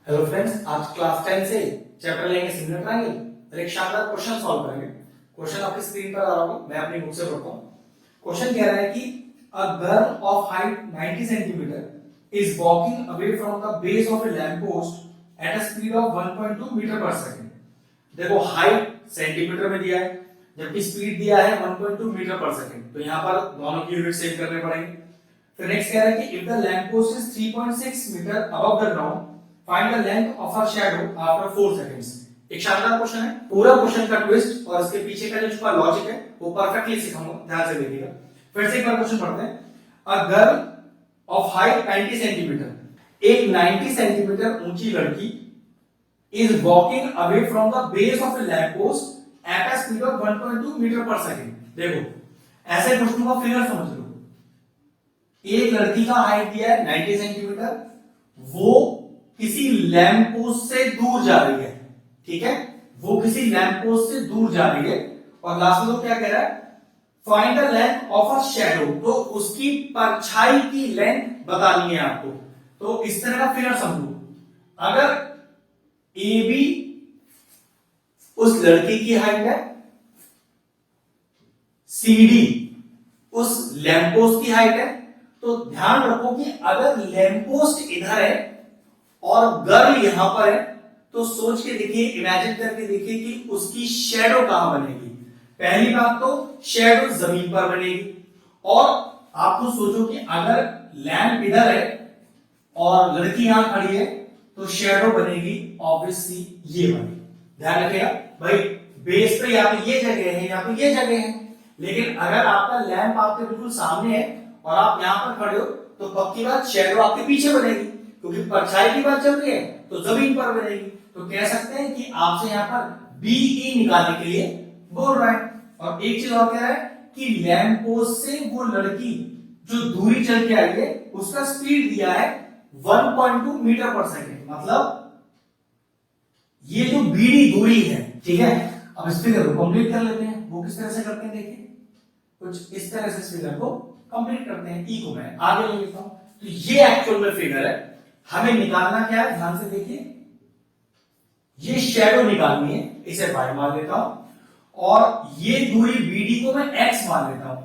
Hello friends, आज class 10 से chapter लेंगे सिमिलर ट्रायंगल और एक शानदार क्वेश्चन सॉल्व करेंगे। क्वेश्चन आपकी स्क्रीन पर आ रहा होगा, मैं अपनी बुक से पढ़ता हूं। क्वेश्चन कह रहा है कि a girl of height 90 centimetre is walking away from the base of a lamp post at a speed of 1.2 metre per second. देखो हाइट सेंटीमीटर में दिया है जबकि स्पीड दिया है 1.2 मीटर पर सेकंड, तो यहां पर दोनों की यूनिट सेम करने पड़ेंगे। फिर नेक्स्ट कह रहा है कि if the lamp post is 3.6 metre above the ground find the length of her shadow after 4 seconds. एक शानदार क्वेश्चन है, पूरा क्वेश्चन का ट्विस्ट और इसके पीछे का जो उसका लॉजिक है वो परफेक्टली सिखाऊंगा, ध्यान से देखिएगा। फिर से एक बार क्वेश्चन पढ़ते हैं। A girl of height 90 centimetre, एक 90 सेंटीमीटर ऊंची लड़की is walking away from the base of a lamp post at a speed of 1.2 metre per second. देखो ऐसे क्वेश्चन का फिगर समझ लो। एक लड़की का हाइट दिया है 90 सेंटीमीटर, वो किसी लैंप पोस्ट से दूर जा रही है, ठीक है, वो किसी लैंप पोस्ट से दूर जा रही है। और लास्ट में तो क्या कह रहा है, find the length of a shadow, तो उसकी परछाई की लेंथ बतानी है आपको। तो इस तरह का फिगर समझो, अगर ए बी उस लड़की की हाइट है, सी डी उस लैंप पोस्ट की हाइट है, तो ध्यान रखो कि अगर लैंप पोस्ट इधर है और गर्ल यहां पर है, तो सोच के देखिए, इमेजिन करके देखिए कि उसकी शैडो कहां बनेगी। पहली बात तो शैडो जमीन पर बनेगी, और आपको सोचो कि अगर लैंप इधर है और लड़की यहां खड़ी है तो शैडो बनेगी ऑब्वियसली ये वाली। ध्यान रखिएगा भाई, बेस पे या तो ये जगह है या तो ये जगह है, लेकिन अगर आपका लैंप आपके बिल्कुल सामने है और आप यहां पर खड़े हो तो पक्की बात शैडो आपके पीछे बनेगी, क्योंकि परछाई की बात चल रही है तो जमीन पर बनेगी। तो कह सकते हैं कि आपसे यहां पर बीई निकालने के लिए बोल रहा है। और एक चीज और कह रहा है कि लैंप पोस्ट से वो लड़की जो दूरी चल के आई है उसका स्पीड दिया है 1.2 मीटर पर सेकंड, मतलब ये जो बीडी दूरी है, ठीक है। अब इस फिगर को कंप्लीट कर लेते हैं। वो किस तरह से करते हैं देखिए, कुछ इस तरह से इस फिगर को कंप्लीट करते हैं। ई को मैं आगे ले लेता हूं, तो ये एक्चुअल में फिगर है, हमें निकालना क्या है, ध्यान से देखिए। ये शैडो निकालनी है, इसे y मान लेता हूं, और ये दूरी BD को मैं x मान लेता हूं।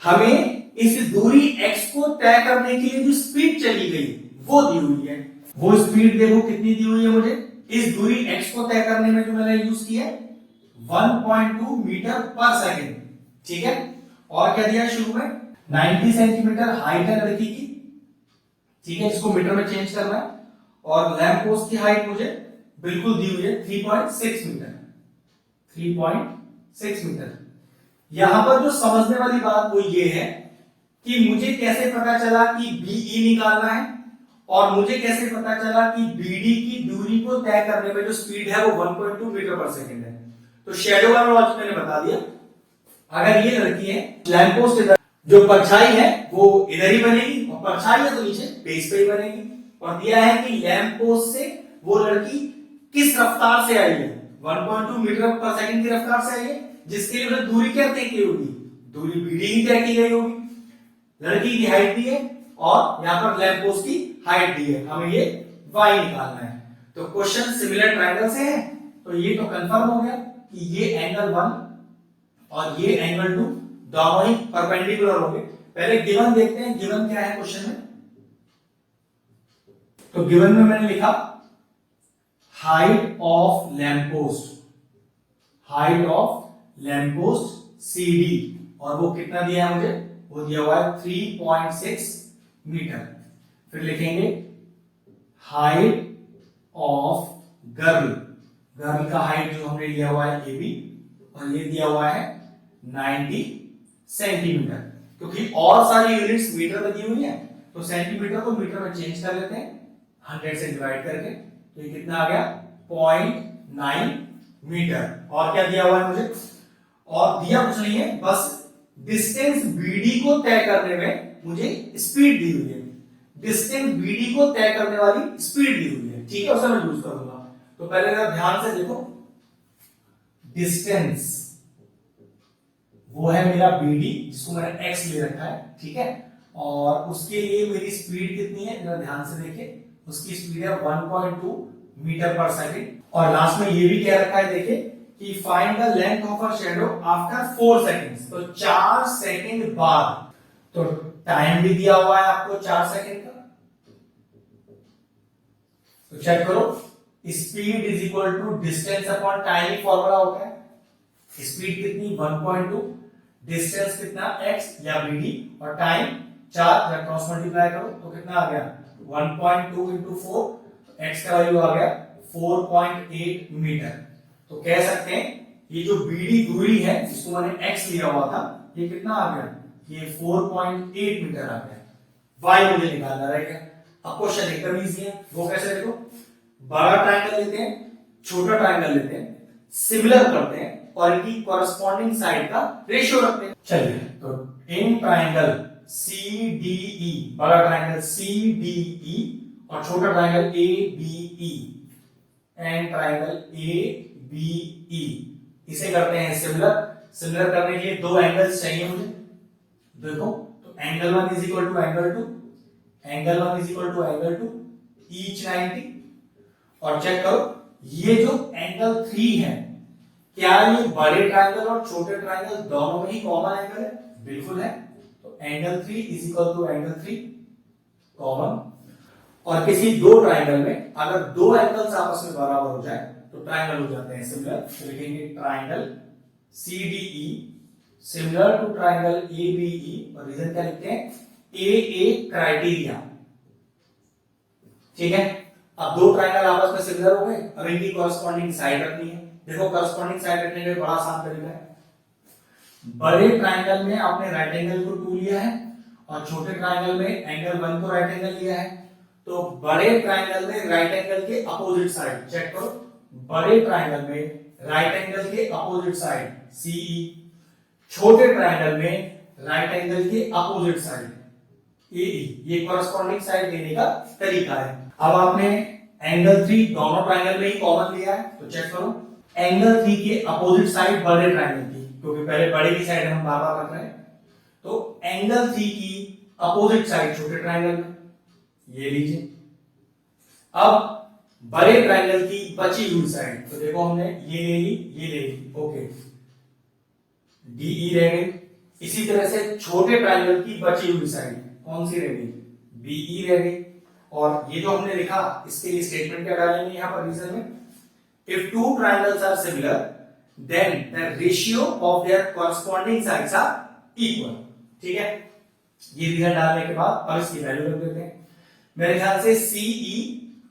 हमें इस दूरी x को तय करने के लिए जो स्पीड चली गई वो दी हुई है। वो स्पीड देखो कितनी दी हुई है मुझे, इस दूरी x को तय करने में जो मैंने यूज किया 1.2 मीटर पर सेकेंड, ठीक है। और क्या दिया शुरू में, 90 सेंटीमीटर हाइट है लड़की की, ठीक है, इसको मीटर में चेंज करना है। और लैंप पोस्ट की हाइट मुझे बिल्कुल दी हुई है 3.6 मीटर, 3.6 मीटर। यहां पर जो समझने वाली बात वो ये है कि मुझे कैसे पता चला कि बीई निकालना है, और मुझे कैसे पता चला कि बीडी की दूरी को तय करने में जो स्पीड है वो 1.2 मीटर पर सेकंड है। तो शैडो वाला लॉजिक मैंने बता दिया। अगर ये लड़की है, लैंप पोस्ट इधर, जो परछाई है वो इधर ही बनेगी, और परछाई है तो नीचे बेस पे ही बनेगी। और दिया है कि लैंप पोस्ट से वो लड़की किस रफ्तार से आई है, 1.2 मीटर पर सेकंड की रफ्तार से आई है, जिसके लिए दूरी क्या तय की होगी, दूरी बीडी ही तय की गई होगी। लड़की की हाइट दी है और यहां पर लैंप पोस्ट की हाइट दी है, हमें ये y निकालना है। तो क्वेश्चन सिमिलर ट्रायंगल से है, तो ये तो कंफर्म हो गया कि ये एंगल 1 और ये एंगल 2 दोनों ही परपेंडिकुलर होंगे। पहले गिवन देखते हैं, गिवन क्या है क्वेश्चन में। तो गिवन में मैंने लिखा height of lamp post, height of lamp post CD, और वो कितना दिया है मुझे, वो दिया हुआ है 3.6 मीटर। फिर लिखेंगे हाइट ऑफ गर्ल, गर्ल का हाइट जो हमने लिया हुआ है AB, और ये दिया हुआ है 90 सेंटीमीटर, क्योंकि और सारी यूनिट्स मीटर में दी हुई है तो सेंटीमीटर को मीटर में चेंज कर लेते हैं 100 से डिवाइड करके। तो ये कितना आ गया 0.9 मीटर। और क्या दिया हुआ है मुझे, और दिया कुछ नहीं है, बस डिस्टेंस BD को तय करने में मुझे स्पीड दी हुई है, डिस्टेंस BD को तय करने वाली स्पीड दी हुई है, ठीक है, उसे मैं यूज करूंगा। तो पहले जरा ध्यान से देखो, डिस्टेंस वो है मेरा BD जिसको मैंने x ले रखा है, ठीक है, और उसके लिए मेरी स्पीड कितनी है, जरा ध्यान से देखिए उसकी स्पीड है 1.2 मीटर पर सेकंड। और लास्ट में ये भी कह रखा है देखिए कि find the length of a shadow after 4 seconds, तो 4 सेकंड बाद। तो टाइम भी दिया हुआ है आपको 4 सेकंड का, तो चेक करो, speed is equal to distance upon time ही फॉर्मूला होता है। स्पीड कितनी 1.2, डिस्टेंस कितना x या bd, और टाइम 4, जब क्रॉस मल्टीप्लाई करो तो कितना आ गया 1.2 इंटू 4, तो x का वैल्यू आ गया 4.8 मीटर। तो कह सकते हैं ये जो bd दूरी है जिसको मैंने x लिया हुआ था, ये कितना आ गया, ये 4.8 मीटर आ गया। y मुझे निकालना रहेगा। अब क्वेश्चन एकदम इजी है, वो कैसे देखो, बड़ा ट्रायंगल लेते हैं, छोटा ट्रायंगल लेते हैं, सिमिलर करते हैं और इनकी कॉरस्पॉन्डिंग साइड का रेशियो रखते हैं। चलिए, तो इन ट्रायंगल CDE, बड़ा ट्रायंगल CDE और छोटा triangle ABE, and triangle ABE, इसे करते हैं सिमिलर। सिमिलर करने के लिए दो एंगल्स चाहिए मुझे। देखो, तो angle 1 is equal to angle 2, angle 1 is equal to angle 2, each 90। और चेक करो, ये जो एंगल 3 है, क्या ये बड़े ट्रायंगल और छोटे ट्रायंगल दोनों में ही कॉमन एंगल है? बिल्कुल है। तो angle 3 is equal to angle 3 common. और किसी दो ट्रायंगल में अगर दो एंगल्स आपस में बराबर हो जाए तो ट्रायंगल हो जाते हैं सिमिलर। तो लिखेंगे triangle CDE similar to triangle ABE, और रीजन क्या लिखते हैं, AA क्राइटेरिया। ठीक है, अब दो ट्रायंगल आपस में सिमिलर हो गए, अब इनकी कॉरस्पॉन्डिंग साइड रखनी है। देखो, कॉरस्पॉन्डिंग साइड रखने का बड़ा आसान तरीका है, बड़े ट्रायंगल में आपने राइट एंगल को 2 लिया है और छोटे ट्रायंगल में एंगल 1 को राइट एंगल लिया है। तो बड़े ट्रायंगल में राइट एंगल के अपोजिट साइड, चेक करो, बड़े ट्रायंगल में राइट एंगल के अपोजिट साइड CE, छोटे ट्रायंगल में राइट एंगल के अपोजिट साइड AE। ये कॉरस्पॉन्डिंग साइड देने का तरीका है। अब आपने एंगल 3 दोनों ट्रायंगल में ही कॉमन लिया है, तो चेक करो, एंगल 3 के अपोजिट साइड बड़े ट्रायंगल की, क्योंकि पहले बड़े की साइड हम बार बार रख रहे हैं, तो एंगल 3 की अपोजिट साइड छोटे ट्रायंगल में, ये लीजिए। अब बड़े ट्रायंगल की बची हुई साइड, तो देखो हमने ये ले ली, ये ले ली, ओके, DE रह गई। इसी तरह से छोटे ट्रायंगल की बची हुई साइड कौन सी रह गई, BE रह गई। और ये जो हमने लिखा, इसके लिए स्टेटमेंट क्या डालेंगे यहां पर रीजन में, if two triangles are similar then the ratio of their corresponding sides are equal। ठीक है, ये रीजन डालने के बाद अब इसकी वैल्यू रख देते हैं। मेरे ख्याल से CE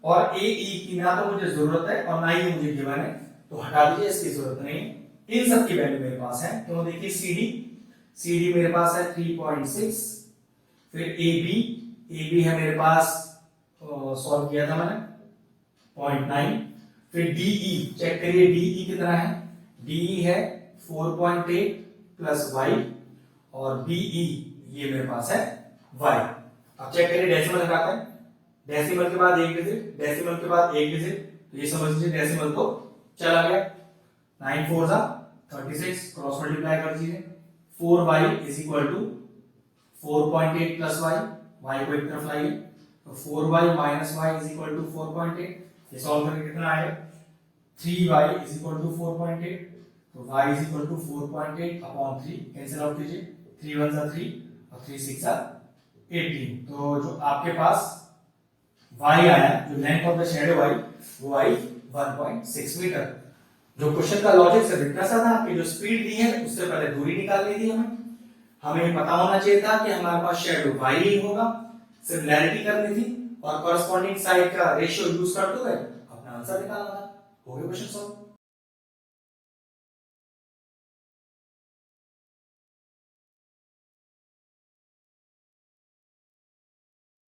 और AE की ना तो मुझे जरूरत है और ना ही मुझे गिवन है, तो हटा दीजिए, इसकी जरूरत नहीं। इन सब की वैल्यू मेरे पास है, तो देखिए CD मेरे पास है 3.6, फिर AB है मेरे पास, सॉल्व किया था मैंने 0.9, फिर DE चेक करिए, DE कितना है, DE है 4.8 प्लस y, और BE ये मेरे पास है y। अब चेक करिए, डेसिमल हटाते हैं, डेसिमल के बाद एक डिजिट, डेसिमल के बाद एक डिजिट, तो ये समझ लीजिए डेसिमल तो चला गया, 9 4 जा 36, क्रॉस मल्टीप्लाई कर दीजिए, 4y is equal to 4.8 plus y को एक तरफ लाइए, तो 4y minus y is equal to 4.8। ये सॉल्व करके कितना आएगा, 3y इज इक्वल टू 4.8, तो y is equal to 4.8 upon 3, cancel out कीजिए, 3 1 जा 3 और 3 6 जा 18। तो जो आपके पास y आया, जो लेंथ ऑफ द शैडो आई, वो आई 1.6 मीटर। जो क्वेश्चन का लॉजिक से इतना सा था कि जो स्पीड दी है उससे पहले दूरी निकालनी थी हमें पता होना चाहिए था कि हमारे पास शैडो y ही होगा, सिमिलैरिटी करनी थी और कॉरस्पॉन्डिंग साइड का रेशियो यूज करते हुए अपना आंसर निकालना था। हो गया क्वेश्चन सॉल्व।